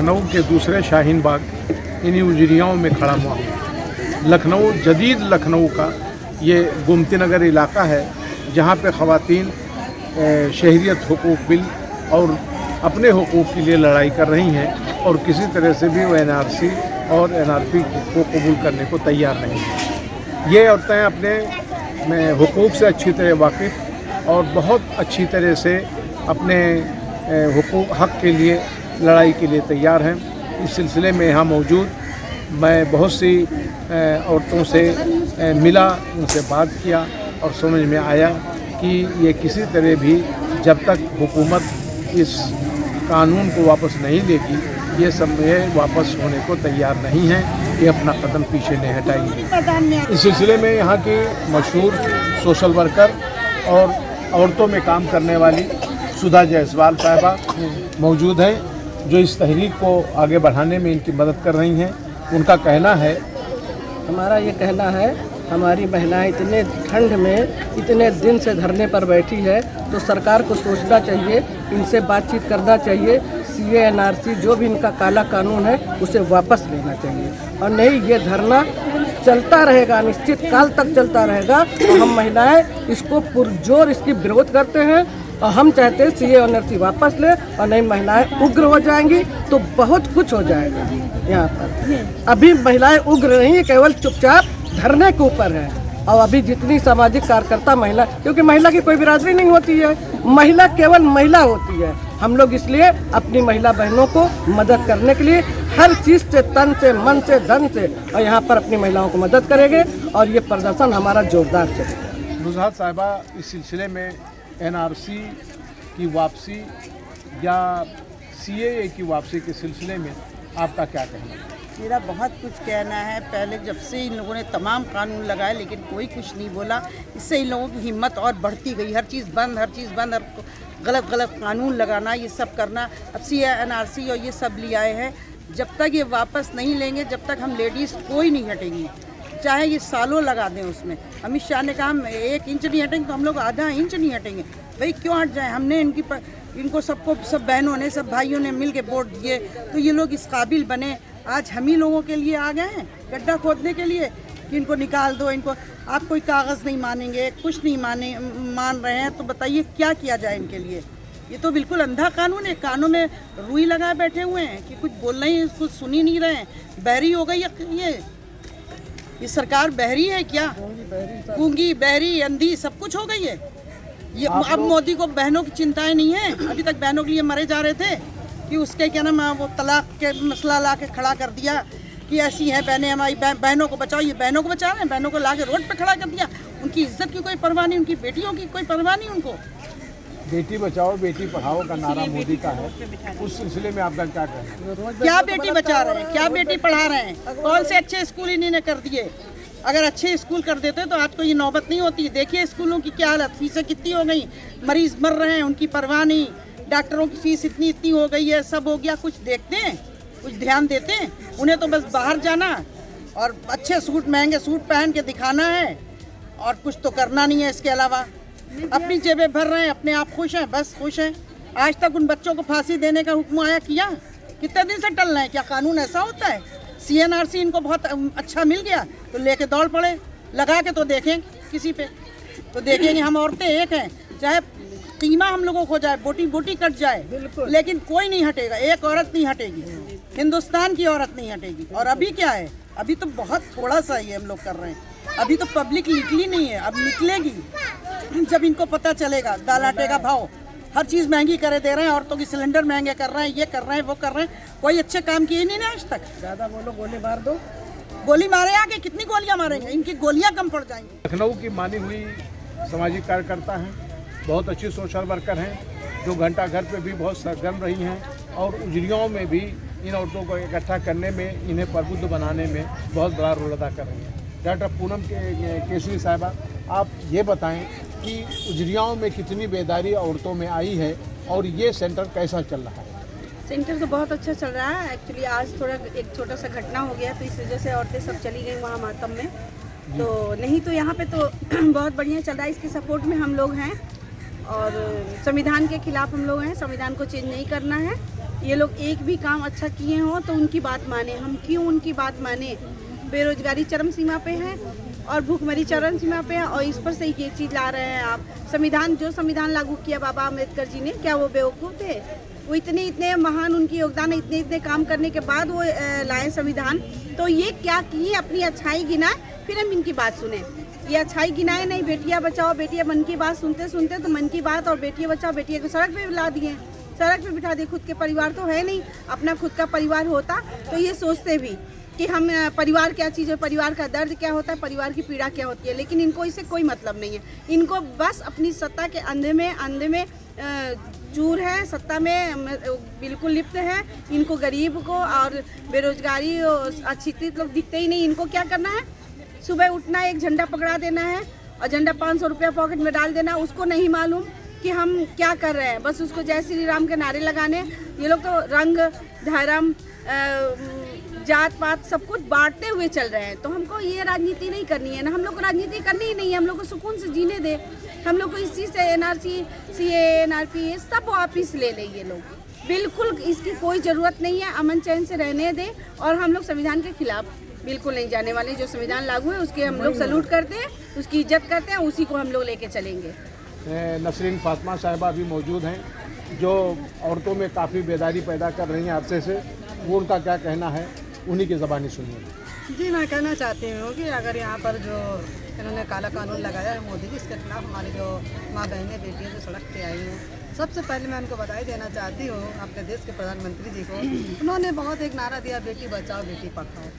लखनऊ के दूसरे शाहीन बाग इन्हीं उजरियाओं में खड़ा हुआ हूँ। लखनऊ जदीद लखनऊ का ये गोमती नगर इलाका है जहाँ पे ख़वातीन शहरियत हुकूक बिल और अपने हुकूक के लिए लड़ाई कर रही हैं और किसी तरह से भी वो NRC और NRP को कबूल करने को तैयार नहीं है। ये औरतें अपने हुकूक से अच्छी तरह वाकिफ़ और बहुत अच्छी तरह से अपने हुकूक हक़ के लिए लड़ाई के लिए तैयार हैं। इस सिलसिले में यहाँ मौजूद मैं बहुत सी औरतों से मिला, उनसे बात किया और समझ में आया कि ये किसी तरह भी जब तक हुकूमत इस कानून को वापस नहीं लेगी ये सब में वापस होने को तैयार नहीं है, ये अपना कदम पीछे नहीं हटाएंगे। इस सिलसिले में यहाँ की मशहूर सोशल वर्कर और औरतों में काम करने वाली सुधा जायसवाल साहिबा मौजूद हैं जो इस तहरीक को आगे बढ़ाने में इनकी मदद कर रही हैं। उनका कहना है, हमारा ये कहना है, हमारी महिलाएं इतने ठंड में इतने दिन से धरने पर बैठी है तो सरकार को सोचना चाहिए, इनसे बातचीत करना चाहिए। CA NRC जो भी इनका काला कानून है उसे वापस लेना चाहिए और नहीं ये धरना चलता रहेगा, निश्चित काल तक चलता रहेगा। तो हम महिलाएं इसको पुरजोर इसकी विरोध करते हैं और हम चाहते हैं CA NRC वापस ले और नहीं महिलाएं उग्र हो जाएंगी तो बहुत कुछ हो जाएगा। यहाँ पर अभी महिलाएं उग्र नहीं, केवल चुपचाप धरने के ऊपर है। और अभी जितनी सामाजिक कार्यकर्ता महिला, क्योंकि महिला की कोई बिरादरी नहीं होती है, महिला केवल महिला होती है। हम लोग इसलिए अपनी महिला बहनों को मदद करने के लिए हर चीज़ से, तन से, मन से, धन से और यहाँ पर अपनी महिलाओं को मदद करेंगे और ये प्रदर्शन हमारा जोरदार चलेगा। नुज़हात साहिबा, इस सिलसिले में NRC की वापसी या CAA की वापसी के सिलसिले में आपका क्या कहना है? मेरा बहुत कुछ कहना है। पहले जब से इन लोगों ने तमाम कानून लगाए लेकिन कोई कुछ नहीं बोला, इससे इन लोगों की हिम्मत और बढ़ती गई। हर चीज़ बंद, हर चीज़ बंद, गलत गलत कानून लगाना, ये सब करना। अब CA NRC और ये सब ले आए हैं। जब तक ये वापस नहीं लेंगे, जब तक हम लेडीज़ कोई नहीं हटेंगी, चाहे ये सालों लगा दें उसमें। अमित शाह ने कहा हम 1 इंच नहीं हटेंगे तो हम लोग आधा इंच नहीं हटेंगे। भाई क्यों हट जाए? हमने इनको सबको, सब बहनों ने, सब भाइयों ने मिल के वोट दिए तो ये लोग इस काबिल बने। आज हम ही लोगों के लिए आ गए हैं गड्ढा खोदने के लिए कि इनको निकाल दो, इनको। आप कोई कागज़ नहीं मानेंगे, कुछ नहीं मान रहे हैं तो बताइए क्या किया जाए इनके लिए? ये तो बिल्कुल अंधा कानून है। कानों में रुई लगाए बैठे हुए हैं कि कुछ बोल रहे हैं, कुछ सुन ही नहीं रहे हैं। बहरी हो गई ये सरकार बहरी है क्या? गूंगी, बहरी, अंधी सब कुछ हो गई है ये। अब मोदी को बहनों की चिंताएं नहीं है। अभी तक बहनों के लिए मरे जा रहे थे कि उसके क्या नाम, वो तलाक के मसला ला के खड़ा कर दिया कि ऐसी हैं बहनें, हमारी बहनों को बचाओ। ये बहनों को बचा रहे हैं, बहनों को ला के रोड पे खड़ा कर दिया। उनकी इज्जत की कोई परवाह नहीं, उनकी बेटियों की कोई परवाह नहीं उनको। बेटी बचाओ बेटी पढ़ाओ का नारा मोदी का है, उस सिलसिले में आपका क्या कहना है? क्या बेटी बचा रहे हैं, क्या बेटी पढ़ा रहे हैं? कौन से अच्छे स्कूल इन्होंने कर दिए? अगर अच्छे स्कूल कर देते तो आज को ये नौबत नहीं होती। देखिए स्कूलों की क्या हालत, फीसें कितनी हो गई, मरीज मर रहे हैं, उनकी परवाह नहीं। डॉक्टरों की फीस इतनी हो गई है, सब हो गया। कुछ देखते हैं, कुछ ध्यान देते हैं? उन्हें तो बस बाहर जाना और अच्छे सूट, महंगे सूट पहन के दिखाना है और कुछ तो करना नहीं है इसके अलावा। अपनी जेबें भर रहे हैं, अपने आप खुश हैं, बस खुश हैं। आज तक उन बच्चों को फांसी देने का हुक्म आया किया? कितने दिन से टल रहे हैं? क्या कानून ऐसा होता है? CA NRC इनको बहुत अच्छा मिल गया तो लेके दौड़ पड़े। लगा के तो देखें किसी पे, तो देखेंगे हम औरतें एक हैं, चाहे कीमा हम लोगों को हो जाए, बोटी बोटी कट जाए, लेकिन कोई नहीं हटेगा। एक औरत नहीं हटेगी, हिंदुस्तान की औरत नहीं हटेगी। और अभी क्या है, अभी तो बहुत थोड़ा सा ही हम लोग कर रहे हैं। अभी तो पब्लिक निकली नहीं है, अब निकलेगी जब इनको पता चलेगा। दाल आटे का भाव, हर चीज़ महंगी करे दे रहे हैं, औरतों की सिलेंडर महंगे कर रहे हैं, ये कर रहे हैं, वो कर रहे हैं। कोई अच्छे काम किए नहीं ना आज तक। ज़्यादा बोलो, गोली मार दो। गोली मारे आगे, कितनी गोलियां मारेंगे? इनकी गोलियां कम पड़ जाएंगी। लखनऊ की मानी हुई सामाजिक कार्यकर्ता हैं, बहुत अच्छी सोशल वर्कर हैं जो घंटा घर पे भी बहुत सरगर्म रही हैं और उजरियों में भी इन औरतों को इकट्ठा करने में, इन्हें प्रबुद्ध बनाने में बहुत बड़ा रोल अदा कर रही हैं। डॉक्टर पूनम केसरी साहिबा, आप ये बताएं कि उजरियाओं में कितनी बेदारी औरतों में आई है और ये सेंटर कैसा चल रहा है? सेंटर तो बहुत अच्छा चल रहा है। एक्चुअली आज थोड़ा एक छोटा सा घटना हो गया तो इस वजह से औरतें सब चली गई वहाँ मातम में। तो नहीं तो यहाँ पे तो बहुत बढ़िया चल रहा है। इसके सपोर्ट में हम लोग हैं और संविधान के खिलाफ हम लोग हैं। संविधान को चेंज नहीं करना है ये लोग एक भी काम अच्छा किए हों तो उनकी बात माने, हम क्यों उनकी बात माने। बेरोजगारी चरम सीमा पे है और भूखमरी चरम सीमा पे है और इस पर से ये चीज़ ला रहे हैं आप। जो संविधान लागू किया बाबा अम्बेडकर जी ने, क्या वो बेवकूफ़ थे? वो इतने महान उनकी योगदान है, इतने काम करने के बाद वो लाए संविधान। तो ये क्या किए, अपनी अच्छाई गिनाए फिर हम इनकी बात सुने। ये अच्छाई गिनाए नहीं, बेटियां बचाओ बेटियां, मन की बात सुनते सुनते तो मन की बात और बेटियां बचाओ बेटियां को सड़क पे ला दिए, सड़क पे बिठा दिए। खुद के परिवार तो है नहीं, अपना खुद का परिवार होता तो ये सोचते भी कि हम परिवार क्या चीज़ है, परिवार का दर्द क्या होता है, परिवार की पीड़ा क्या होती है। लेकिन इनको इससे कोई मतलब नहीं है, इनको बस अपनी सत्ता के अंधे में चूर है, सत्ता में बिल्कुल लिप्त है। इनको गरीब को और बेरोजगारी अशिक्षित लोग दिखते ही नहीं। इनको क्या करना है, सुबह उठना, एक झंडा पकड़ा देना है और झंडा 500 रुपया पॉकेट में डाल देना। उसको नहीं मालूम कि हम क्या कर रहे हैं, बस उसको जय श्री राम के नारे लगाने। ये लोग तो रंग धर्म जात पात सब कुछ बांटते हुए चल रहे हैं। तो हमको ये राजनीति नहीं करनी है ना, हम लोग को राजनीति करनी ही नहीं है। हम लोग को सुकून से जीने दे। हम लोग को इस चीज़ से NRC CA NRP सब वापिस ले लें ये लोग, बिल्कुल इसकी कोई ज़रूरत नहीं है। अमन चैन से रहने दें और हम लोग संविधान के खिलाफ बिल्कुल नहीं जाने वाले। जो संविधान लागू है उसके हम लोग सैल्यूट करते हैं, उसकी इज्जत करते हैं, उसी को हम लोग लेके चलेंगे। नसरीन फातिमा साहिबा भी मौजूद हैं जो औरतों में काफ़ी बेदारी पैदा कर रही हैं अरसे से। वो उनका क्या कहना है, उन्हीं की ज़बानी सुनिए। जी, मैं कहना चाहती हूँ कि अगर यहाँ पर जो इन्होंने काला कानून लगाया है मोदी जी, इसके खिलाफ हमारी जो माँ बहनें बेटियाँ जो सड़क पे आई हैं, सबसे पहले मैं उनको बधाई देना चाहती हूँ अपने देश के प्रधानमंत्री जी को। उन्होंने बहुत एक नारा दिया, बेटी बचाओ बेटी पढ़ाओ।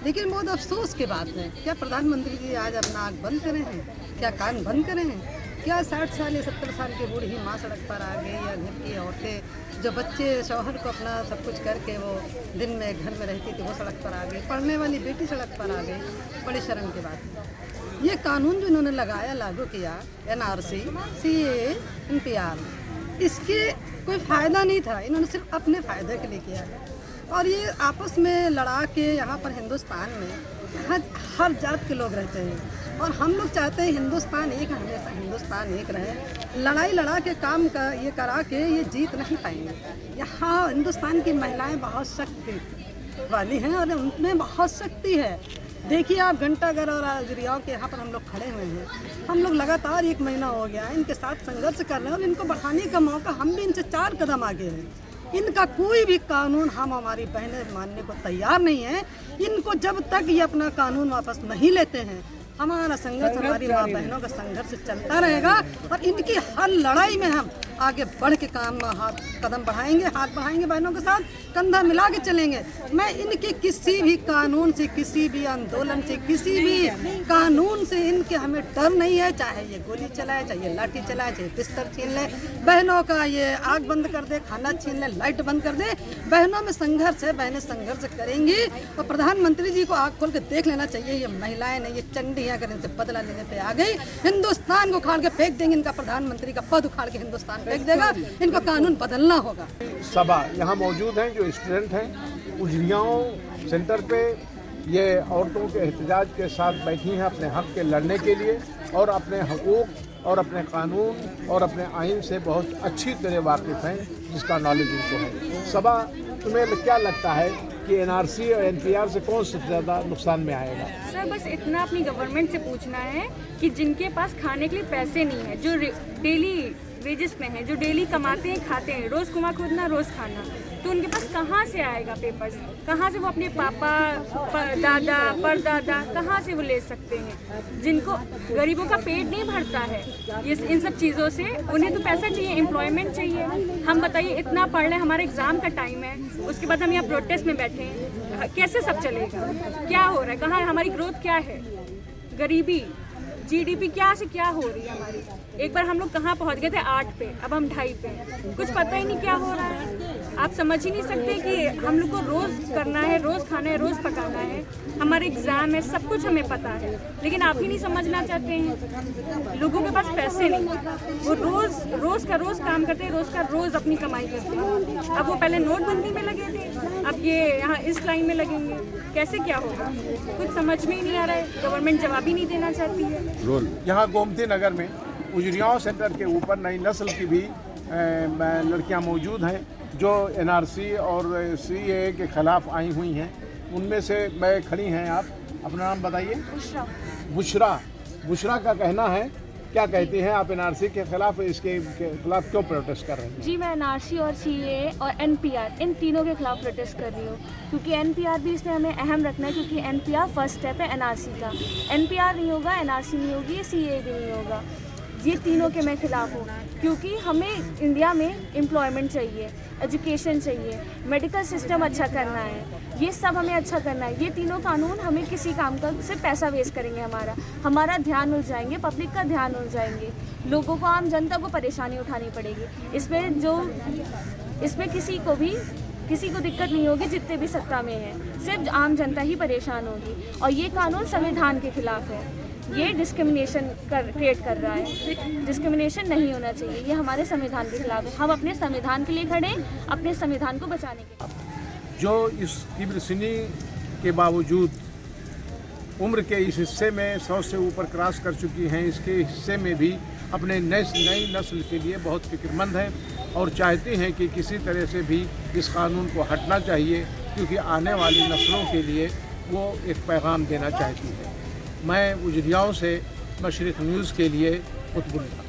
लेकिन बहुत अफसोस की बात है, क्या प्रधानमंत्री जी आज अपना आँख बंद करे हैं, क्या कान बंद करे हैं? क्या 60 साल या 70 साल की बूढ़ी माँ सड़क पर आ गई, या घर की औरतें जो बच्चे शौहर को अपना सब कुछ करके वो दिन में घर में रहती थी वो सड़क पर आ गई, पढ़ने वाली बेटी सड़क पर आ गई। बड़ी शर्म की बात है। ये कानून जो इन्होंने लगाया, लागू किया, NRC CA NPR, इसके कोई फ़ायदा नहीं था। इन्होंने सिर्फ अपने फ़ायदे के लिए किया है। और ये आपस में लड़ा के यहाँ पर हिंदुस्तान में हर जात के लोग रहते हैं और हम लोग चाहते हैं हिंदुस्तान एक, हमेशा हिंदुस्तान एक रहे। लड़ाई लड़ा के काम का ये करा के ये जीत नहीं पाएंगे। यहाँ हिंदुस्तान की महिलाएं बहुत शक्ति वाली हैं और उनमें बहुत शक्ति है। देखिए आप घंटाघर और अजरियाओं के यहाँ पर हम लोग खड़े हुए हैं। हम लोग लगातार 1 महीना हो गया इनके साथ संघर्ष कर रहे हैं और इनको बढ़ाने का मौका हम भी इनसे 4 कदम आगे हैं। इनका कोई भी कानून हम हमारी बहनें मानने को तैयार नहीं है। इनको जब तक ये अपना कानून वापस नहीं लेते हैं, हमारा संघर्ष, हमारी माँ बहनों का संघर्ष चलता रहेगा और इनकी हर लड़ाई में हम आगे बढ़ के कदम बढ़ाएंगे, हाथ बढ़ाएंगे, बहनों के साथ कंधा मिला के चलेंगे। मैं इनके किसी भी कानून से, किसी भी आंदोलन से, किसी भी कानून से इनके हमें डर नहीं है। चाहे ये गोली चलाए, चाहे ये लाठी चलाए, चाहे बिस्तर छीन ले, बहनों का ये आग बंद कर दे, खाना छीन ले, लाइट बंद कर दे, बहनों में संघर्ष है, बहनें संघर्ष करेंगी। और प्रधानमंत्री जी को आँख खोल के देख लेना चाहिए, ये महिलाएं नहीं, ये चंडी अगर इनसे बदला लेने पे आ गई, हिंदुस्तान को उखाड़ के फेंक देंगे। इनका प्रधानमंत्री का पद उखाड़ के हिंदुस्तान फेंक देगा। इनको कानून बदलना होगा। सभा यहाँ मौजूद हैं जो स्टूडेंट हैं उजरियाओं सेंटर पे। ये औरतों के एहतजाज के साथ बैठी हैं अपने हक के लड़ने के लिए और अपने हकूक़ और अपने कानून और अपने आइन से बहुत अच्छी तरह वाकिफ़ हैं, जिसका नॉलेज इनको है। सभा, तुम्हें क्या लगता है कि NRC और NPR से कौन सबसे ज़्यादा नुकसान में आएगा? सर बस इतना अपनी गवर्नमेंट से पूछना है कि जिनके पास खाने के लिए पैसे नहीं है, जो डेली वेजेस में हैं, जो डेली कमाते हैं, खाते हैं, रोज़ कुआं खोदना, रोज़ खाना, तो उनके पास कहाँ से आएगा पेपर्स? कहाँ से वो अपने पापा, दादा, परदादा कहाँ से वो ले सकते हैं? जिनको गरीबों का पेट नहीं भरता है ये इन सब चीज़ों से, उन्हें तो पैसा चाहिए, एम्प्लॉयमेंट चाहिए। हम बताइए, इतना पढ़ रहे, हमारा एग्ज़ाम का टाइम है, उसके बाद हम यहाँ प्रोटेस्ट में बैठे हैं, कैसे सब चलेगा? क्या हो रहा है? कहाँ हमारी ग्रोथ क्या है? गरीबी, GDP क्या से क्या हो रही है हमारी? एक बार हम लोग कहाँ पहुँच गए थे 8 पे, अब हम 2.5 पे, कुछ पता ही नहीं क्या हो रहा है। आप समझ ही नहीं सकते कि हम लोग को रोज़ करना है, रोज़ खाना है, रोज़ पकाना है, हमारे एग्ज़ाम है, सब कुछ हमें पता है, लेकिन आप ही नहीं समझना चाहते हैं। लोगों के पास पैसे नहीं, वो रोज़ का रोज़ काम करते हैं, रोज़ का रोज़ अपनी कमाई करते हैं। अब वो पहले नोटबंदी में लगे थे, अब ये यहाँ इस लाइन में लगेंगे, कैसे क्या होगा? कुछ समझ में ही नहीं आ रहा है। गवर्नमेंट जवाब ही नहीं देना चाहती है। यहाँ गोमती नगर में उजरियाओं सेंटर के ऊपर नई नस्ल की भी लड़कियाँ मौजूद हैं जो एनआरसी और सीएए के ख़िलाफ़ आई हुई हैं, उनमें से मैं खड़ी हैं आप, अपना नाम बताइए। बुशरा का कहना है, क्या कहती हैं आप एनआरसी के खिलाफ, इसके खिलाफ क्यों प्रोटेस्ट कर रहे हैं? जी, मैं एनआरसी और सीएए और एनपीआर इन तीनों के खिलाफ प्रोटेस्ट कर रही हूँ, क्योंकि एनपीआर भी इसमें हमें अहम रखना है, क्योंकि एनपीआर फर्स्ट स्टेप है एनआरसी का। एनपीआर नहीं होगा, एनआरसी नहीं होगी, सीएए भी नहीं होगा। ये तीनों के मैं खिलाफ हूँ, क्योंकि हमें इंडिया में एम्प्लॉयमेंट चाहिए, एजुकेशन चाहिए, मेडिकल सिस्टम अच्छा करना है, ये सब हमें अच्छा करना है। ये तीनों कानून हमें किसी काम का सिर्फ पैसा वेस्ट करेंगे, हमारा ध्यान उड़ जाएंगे, पब्लिक का ध्यान उड़ जाएंगे, लोगों को, आम जनता को परेशानी उठानी पड़ेगी। इसमें किसी को दिक्कत नहीं होगी, जितने भी सत्ता में हैं, सिर्फ आम जनता ही परेशान होगी। और ये कानून संविधान के खिलाफ है, ये डिस्क्रिमिनेशन क्रिएट कर रहा है। डिस्क्रिमिनेशन नहीं होना चाहिए, ये हमारे संविधान के खिलाफ है। हम अपने संविधान के लिए खड़े हैं, अपने संविधान को बचाने के लिए। जो इस तीव्र सिनी के बावजूद उम्र के इस हिस्से में 100 से ऊपर क्रॉस कर चुकी हैं, इसके हिस्से में भी अपने नई नस्ल के लिए बहुत फिक्रमंद हैं और चाहती हैं कि किसी तरह से भी इस कानून को हटना चाहिए, क्योंकि आने वाली नस्लों के लिए वो एक पैगाम देना चाहती है। मैं उजरियाओं से मशरिक़ न्यूज़ के लिए कुतुबुल्लाह।